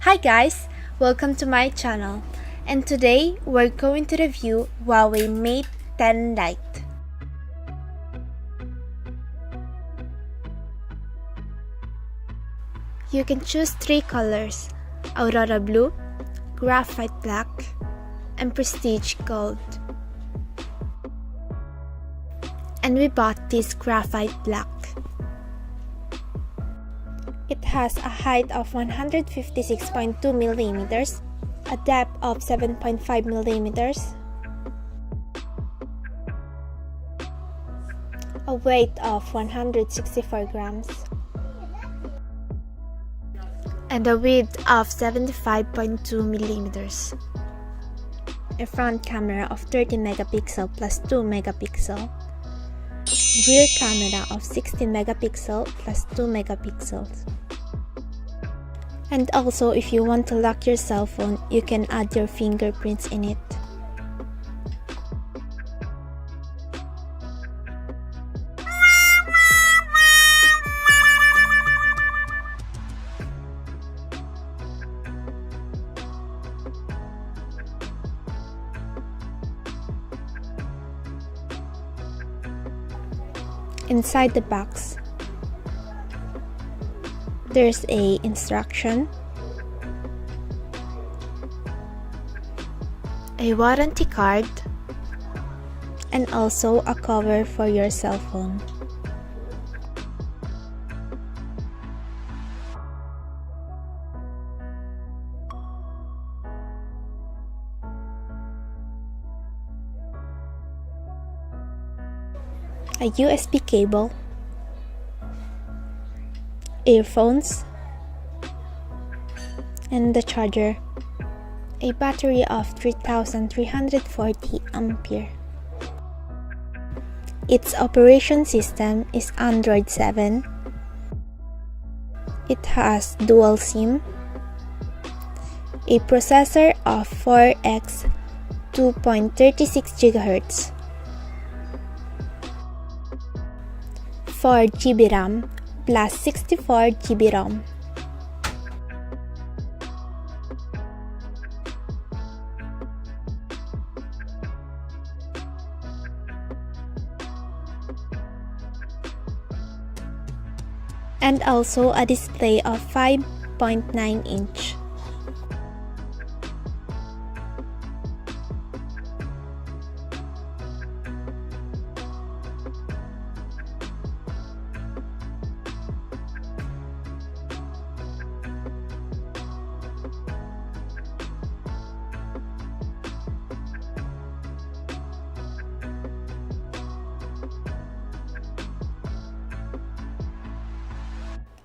Hi guys, welcome to my channel, and today we're going to review HUAWEI Mate 10 Lite. You can choose 3 colors: Aurora Blue, Graphite Black, and Prestige Gold. And we bought this Graphite Black. It has a height of 156.2 millimeters, a depth of 7.5 millimeters, a weight of 164 grams, and a width of 75.2 millimeters. A front camera of 30 megapixel plus 2 megapixel, rear camera of 16 megapixel plus 2 megapixels. And also, if you want to lock your cell phone, you can add your fingerprints in it. Inside the box, there's a instruction, a warranty card, and also a cover for your cell phone. A USB cable, earphones, and the charger, a battery of 3340 ampere. Its operation system is Android 7. It has dual SIM, a processor of 4x 2.36 GHz, 4 GB RAM plus 64 GB ROM. And also a display of 5.9 inch.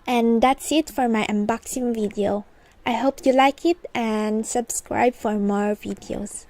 And that's it for my unboxing video. I hope you like it and subscribe for more videos.